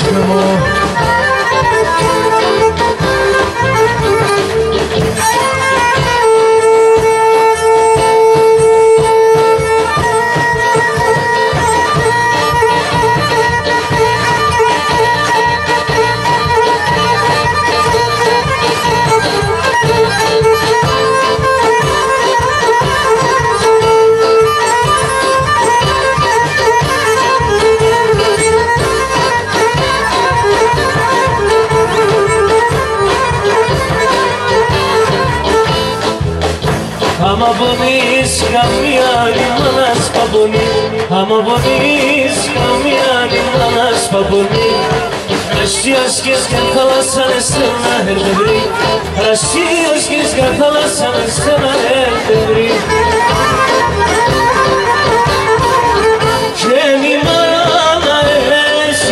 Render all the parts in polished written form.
μου. Άμα πονείς καμία άλλη μάνα σπαπονεί, άμα πονείς καμία άλλη μάνα σπαπονεί. Ρασίας και σκαρθάλασαν εσένα ερτευρή, ρασίας και σκαρθάλασαν εσένα ερτευρή. Και μη μάνα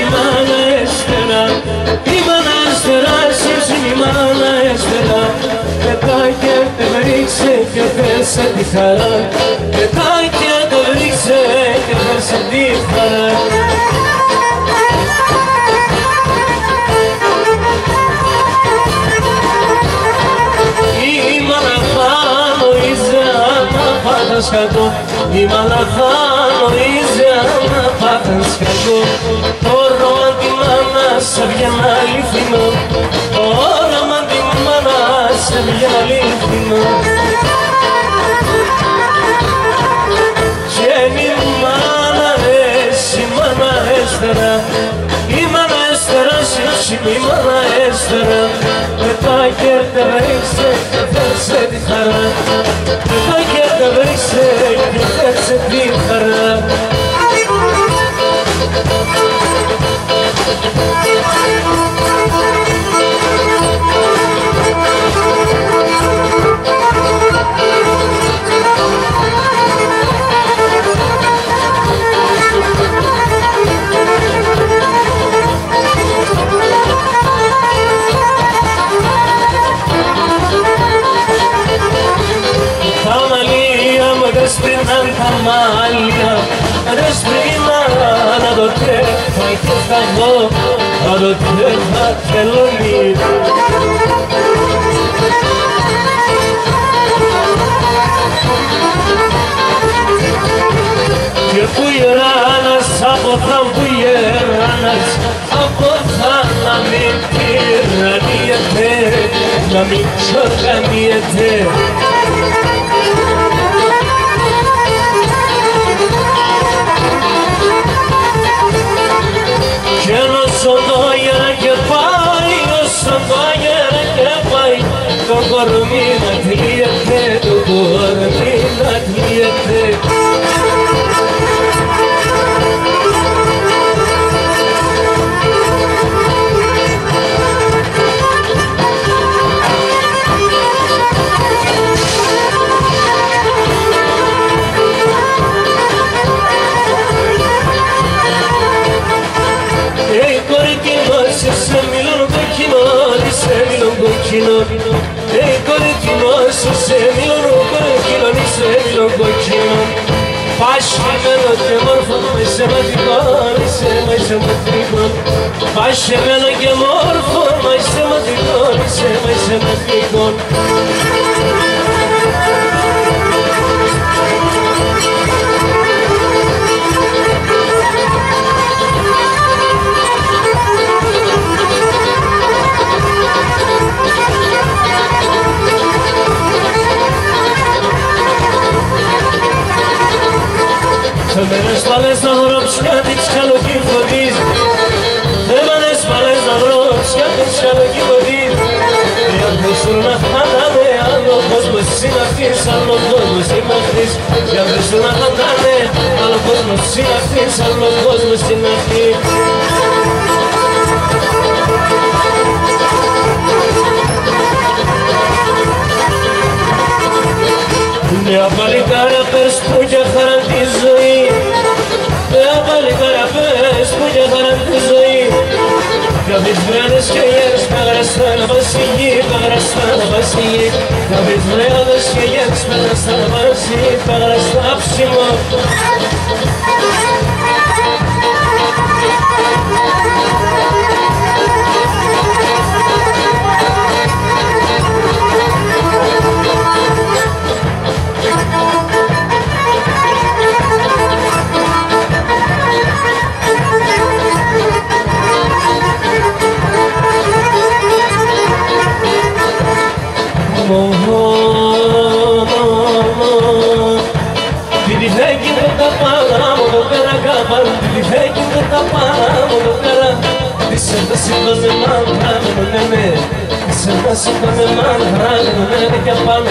η μάνα έσπερα, η μάνα έσπερα, εσύ μη μάνα έσπερα. Πετάει και το βρίξε και φέρσε τη χαρά, πετάει και το βρίξε και φέρσε τη χαρά. Η μαλαχάνο είσαι άμα πάτας κακό, η μαλαχάνο είσαι άμα πάτας κακό. Το όνομα τη μάνα σε βγαίνει αληθινό, το όνομα τη μάνα σε βγαίνει αληθινό. Και μη μάνα εσύ μάνα έστερα, η μάνα έστερα εσύ μη μάνα έστερα. Πετάει και τα βρίξε και φέρσε τη χαρά, πετάει και τα βρίξε και φέρσε τη χαρά. Μάλια, ρε σπρίμα να το τρέχα και θα δω, να το τρέχα θέλω λίγο. Και που γεράνας, από θα που γεράνας, από θα να μην τυραννιέται, να μην ξοργανιέται. Και όσο το αγέρα και πάει, όσο το αγέρα και πάει, το κορμί να τυλιέται, το κορμί να τυλιέται. Ei corintino, se milano corintino, se milano corintino. Pașemelo te morfon, mai se maticon, mai se maticon. Pașemelo te morfon, mai se maticon, mai se maticon. Σε μέρες παλές να βρω ψιάτι ψιαλοκή φωτής, δε μέρες παλές να βρω ψιάτι ψιαλοκή φωτής. Για πέσουν να χάνανε άλλο κόσμος συναχτής, άλλο κόσμος συναχτής. Για πέσουν να χάνανε άλλο κόσμος συναχτής, άλλο κόσμος συναχτής. Νέα παλικάρα πες που για χαρά τη ζωή, νέα παλικάρα πες που για χαρά τη ζωή. Κάποιες βράδες και γέρες παγραστά να βασιλεί, παγραστά να βασιλεί. Κάποιες βράδες και γέρες παγραστά να βασιλεί, παγραστά ψημό. τα πάρα μόνο πέρα. Της έντασης με μάλλον ναι. Της έντασης με μάλλον ναι και απάνω,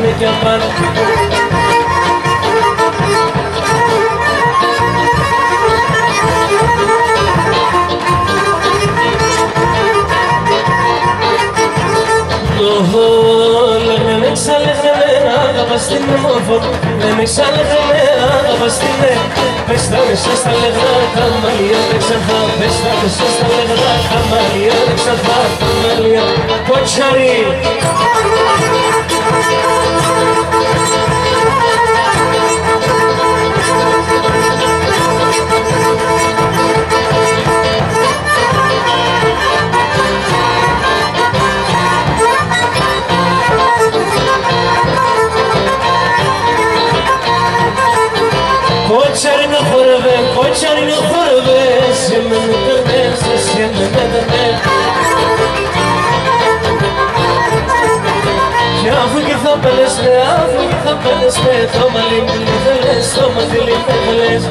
ναι και απάνω. Λέμε ξαλέχαμε αγαπάς την ομόφωνο. Λέμε ξαλέχαμε αγαπάς την πες τα μέσα στα λεγρά τα μαλλιά δεν ξανθά. Πες τα μέσα στα λεγρά τα μαλλιά δεν ξανθά. Τα μαλλιά κοτσάρι. Κοτσάρι να χορεύε, σε μενε τερνές, σε μενε τερνές. Και αφού και θα πέλες με, το μαλλί μου θέλες, το μαλλί μου θέλες.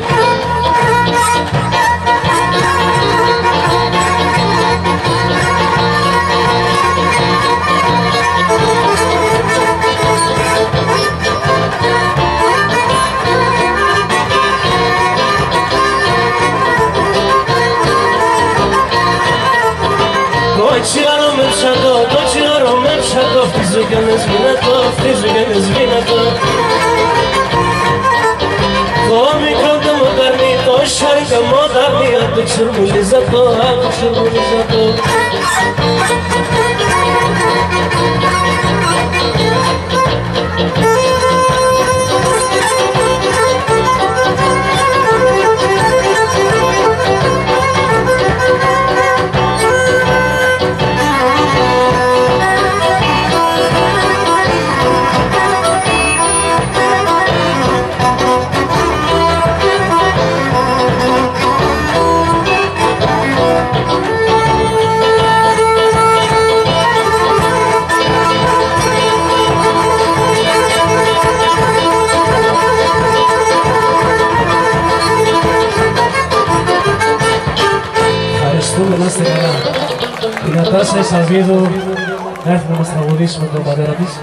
Το τσιγάρο με ψατό, φτίζω κι αν είναι σβήνατο. Το μικρό το μονταρνί, το σάρι το μονταρνί, απ' το ξουρμουλίζατο. Να είστε καλά. Η Νατάσα Ισαβίδου έρθει να μας τραγουδήσει με τον πατέρα της.